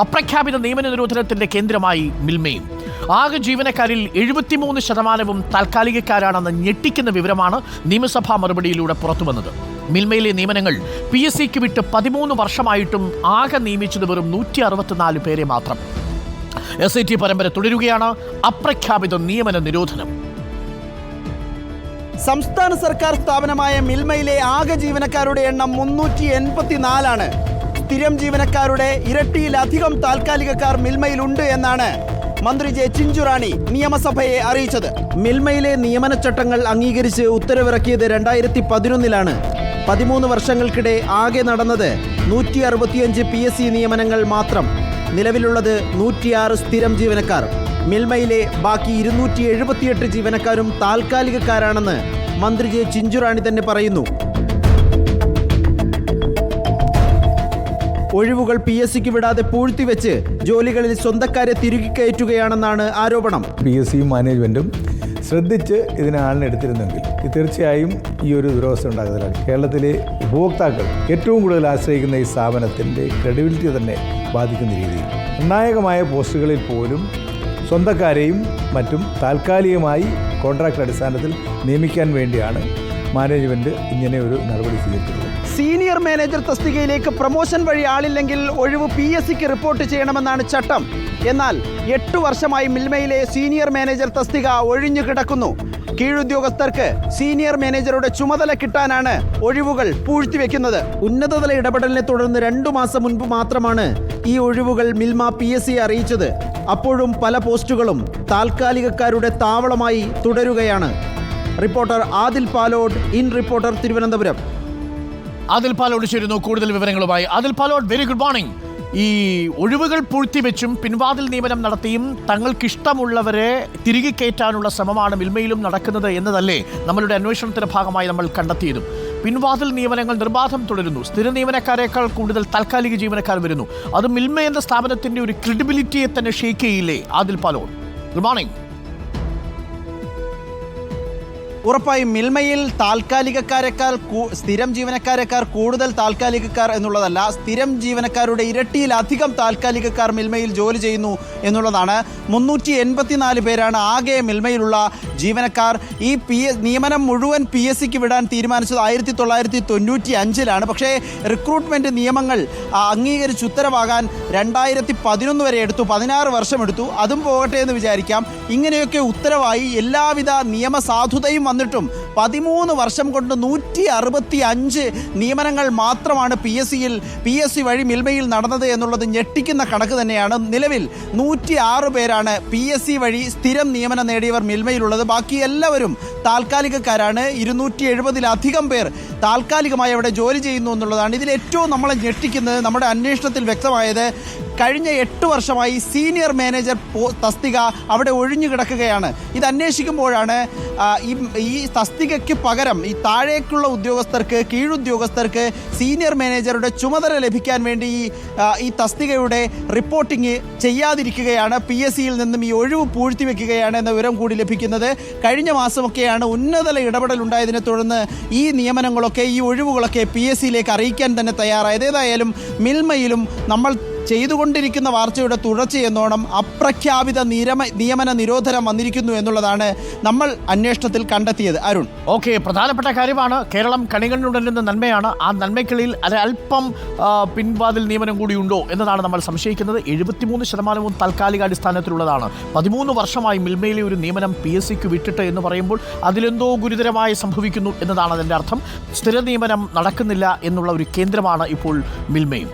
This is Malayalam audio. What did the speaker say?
അപ്രഖ്യാപിത നിയമന നിരോധനത്തിന്റെ കേന്ദ്രമായി മിൽമയും. ആകെ ജീവനക്കാരിൽ 73% താൽക്കാലികക്കാരാണെന്ന ഞെട്ടിക്കുന്ന വിവരമാണ് നിയമസഭാ മറുപടിയിലൂടെ പുറത്തുവന്നത്. മിൽമയിലെ നിയമനങ്ങൾ PSCക്ക് വിട്ട് 13 വർഷമായിട്ടും ആകെ നിയമിച്ചത് വെറും 164 പേരെ മാത്രം. SIT പരമ്പര തുടരുകയാണ്. അപ്രഖ്യാപിത നിയമന നിരോധനം. സംസ്ഥാന സർക്കാർ സ്ഥാപനമായ മിൽമയിലെ ആകെ ജീവനക്കാരുടെ എണ്ണം 384 സ്ഥിരം ജീവനക്കാരുടെ ഇരട്ടിയിലധികം താൽക്കാലികക്കാർ മിൽമയിലുണ്ട് എന്നാണ് മന്ത്രി ജെ ചിഞ്ചുറാണി നിയമസഭയെ അറിയിച്ചത്. മിൽമയിലെ നിയമന ചട്ടങ്ങൾ അംഗീകരിച്ച് ഉത്തരവിറക്കിയത് 2011 13 വർഷങ്ങൾക്കിടെ ആകെ നടന്നത് 165 PSC നിയമനങ്ങൾ മാത്രം. നിലവിലുള്ളത് 106 സ്ഥിരം ജീവനക്കാർ. മിൽമയിലെ ബാക്കി 278 ജീവനക്കാരും താൽക്കാലികക്കാരാണെന്ന് മന്ത്രി ജെ ചിഞ്ചുറാണി തന്നെ പറയുന്നു. ഒഴിവുകൾ PSCക്ക് വിടാതെ പൂഴ്ത്തിവെച്ച് ജോലികളിൽ സ്വന്തക്കാരെ തിരികെ കയറ്റുകയാണെന്നാണ് ആരോപണം. PSC മാനേജ്മെൻറ്റും ശ്രദ്ധിച്ച് ഇതിനെ ആളിനെടുത്തിരുന്നെങ്കിൽ തീർച്ചയായും ഈ ഒരു ദുരവസ്ഥ ഉണ്ടാകുന്നതിലാണ്. കേരളത്തിലെ ഉപഭോക്താക്കൾ ഏറ്റവും കൂടുതൽ ആശ്രയിക്കുന്ന ഈ സ്ഥാപനത്തിൻ്റെ ക്രെഡിബിലിറ്റി തന്നെ ബാധിക്കുന്ന രീതിയിൽ നിർണായകമായ പോസ്റ്റുകളിൽ പോലും സ്വന്തക്കാരെയും മറ്റും താൽക്കാലികമായി കോൺട്രാക്ട് അടിസ്ഥാനത്തിൽ നിയമിക്കാൻ വേണ്ടിയാണ് മാനേജ്മെൻറ്റ് ഇങ്ങനെ ഒരു നടപടി സ്വീകരിച്ചിട്ടുള്ളത്. സീനിയർ മാനേജർ തസ്തികയിലേക്ക് പ്രൊമോഷൻ വഴി ആളില്ലെങ്കിൽ ഒഴിവ് PSCക്ക് റിപ്പോർട്ട് ചെയ്യണമെന്നാണ് ചട്ടം. എന്നാൽ 8 വർഷമായി മിൽമയിലെ സീനിയർ മാനേജർ തസ്തിക ഒഴിഞ്ഞു കിടക്കുന്നു. കീഴുദ്യോഗസ്ഥർക്ക് സീനിയർ മാനേജറുടെ ചുമതല കിട്ടാനാണ് ഒഴിവുകൾ പൂഴ്ത്തിവെക്കുന്നത്. ഉന്നതതല ഇടപെടലിനെ തുടർന്ന് 2 മാസം മുൻപ് മാത്രമാണ് ഈ ഒഴിവുകൾ മിൽമ PSCയെ അറിയിച്ചത്. അപ്പോഴും പല പോസ്റ്റുകളും താൽക്കാലികക്കാരുടെ താവളമായി തുടരുകയാണ്. Reporter Adil Palode, in reporter, Thiruvananthapuram. Adil Palode ചേരുന്നു കൂടുതൽ വിവരങ്ങളുമായി. Adil Palode, very good morning. ഈ ഒഴിവുകൾ പൂഴ്ത്തിവെച്ചും പിൻവാതിൽ നിയമനം നടത്തിയും തങ്ങൾക്കിഷ്ടമുള്ളവരെ തിരികെ കയറ്റാനുള്ള ശ്രമമാണ് മിൽമയിലും നടക്കുന്നത് എന്നതല്ലേ നമ്മളുടെ അന്വേഷണത്തിന്റെ ഭാഗമായി നമ്മൾ കണ്ടെത്തിയതും. പിൻവാതിൽ നിയമനങ്ങൾ നിർബാധം തുടരുന്നു. സ്ഥിര നിയമനക്കാരേക്കാൾ കൂടുതൽ താൽക്കാലിക ജീവനക്കാർ വരുന്നു. അത് മിൽമ എന്ന സ്ഥാപനത്തിന്റെ ഒരു ക്രെഡിബിലിറ്റിയെ തന്നെ ഷേക്ക് ചെയ്യില്ലേ? Adil Palode, good morning. ഉറപ്പായും മിൽമയിൽ താൽക്കാലികക്കാരെക്കാൾ സ്ഥിരം ജീവനക്കാരെക്കാൾ കൂടുതൽ താൽക്കാലികക്കാർ എന്നുള്ളതല്ല, സ്ഥിരം ജീവനക്കാരുടെ ഇരട്ടിയിലധികം താൽക്കാലികക്കാർ മിൽമയിൽ ജോലി ചെയ്യുന്നു എന്നുള്ളതാണ്. 384 പേരാണ് ആകെ മിൽമയിലുള്ള ജീവനക്കാർ. ഈ നിയമനം മുഴുവൻ PSCക്ക് വിടാൻ തീരുമാനിച്ചത് 1995 പക്ഷേ റിക്രൂട്ട്മെൻറ്റ് നിയമങ്ങൾ അംഗീകരിച്ച് ഉത്തരവാകാൻ 2011 വരെ എടുത്തു. 16 വർഷമെടുത്തു. അതും പോകട്ടെ എന്ന് വിചാരിക്കാം. ഇങ്ങനെയൊക്കെ ഉത്തരവായി എല്ലാവിധ നിയമസാധുതയും വന്നിട്ടും 13 വർഷം കൊണ്ട് 165 നിയമനങ്ങൾ മാത്രമാണ് PSC വഴി മിൽമയിൽ നടന്നത് എന്നുള്ളത് ഞെട്ടിക്കുന്ന കണക്ക് തന്നെയാണ്. നിലവിൽ 106 പേരാണ് PSC വഴി സ്ഥിരം നിയമനം നേടിയവർ മിൽമയിലുള്ളത്. ബാക്കി എല്ലാവരും താൽക്കാലികക്കാരാണ്. 270-ലധികം പേർ താൽക്കാലികമായി അവിടെ ജോലി ചെയ്യുന്നു എന്നുള്ളതാണ്. ഇതിൽ ഏറ്റവും നമ്മളെ ഞെട്ടിക്കുന്നത്, നമ്മുടെ അന്വേഷണത്തിൽ വ്യക്തമായത്, കഴിഞ്ഞ 8 വർഷമായി സീനിയർ മാനേജർ തസ്തിക അവിടെ ഒഴിഞ്ഞു കിടക്കുകയാണ്. ഇത് അന്വേഷിക്കുമ്പോഴാണ് ഈ തസ്തികയ്ക്ക് പകരം ഈ താഴേക്കുള്ള ഉദ്യോഗസ്ഥർക്ക്, കീഴുദ്യോഗസ്ഥർക്ക് സീനിയർ മാനേജറുടെ ചുമതല ലഭിക്കാൻ വേണ്ടി ഈ തസ്തികയുടെ റിപ്പോർട്ടിംഗ് ചെയ്യാതിരിക്കുകയാണ്. PSCയിൽ നിന്നും ഈ ഒഴിവ് പൂഴ്ത്തിവെക്കുകയാണ് എന്ന വിവരം കൂടി ലഭിക്കുന്നത്. കഴിഞ്ഞ മാസമൊക്കെയാണ് ഉന്നതതല ഇടപെടൽ ഉണ്ടായതിനെ തുടർന്ന് ഈ നിയമനങ്ങളൊക്കെ, ഈ ഒഴിവുകളൊക്കെ PSCയിലേക്ക് അറിയിക്കാൻ തന്നെ തയ്യാറായത്. ഏതായാലും മിൽമയിലും നമ്മൾ ചെയ്തുകൊണ്ടിരിക്കുന്ന വാർത്തയുടെ തുടർച്ചയെന്നോണം അപ്രഖ്യാപിത നിയമന നിരോധനം വന്നിരിക്കുന്നു എന്നുള്ളതാണ് നമ്മൾ അന്വേഷണത്തിൽ കണ്ടെത്തിയത്. അരുൺ, ഓക്കെ, പ്രധാനപ്പെട്ട കാര്യമാണ്. കേരളം കണികണ്ണുടരുന്ന നന്മയാണ്. ആ നന്മയ്ക്കുള്ളിൽ അല്പം പിൻവാതിൽ നിയമനം കൂടി ഉണ്ടോ എന്നതാണ് നമ്മൾ സംശയിക്കുന്നത്. 73% താൽക്കാലിക അടിസ്ഥാനത്തിലുള്ളതാണ്. 13 വർഷമായി മിൽമയിലെ ഒരു നിയമനം PSCക്ക് വിട്ടിട്ട് എന്ന് പറയുമ്പോൾ അതിലെന്തോ ഗുരുതരമായി സംഭവിക്കുന്നു എന്നതാണ് അതിൻ്റെ അർത്ഥം. സ്ഥിര നിയമനം നടക്കുന്നില്ല എന്നുള്ള ഒരു കേന്ദ്രമാണ് ഇപ്പോൾ മിൽമയും.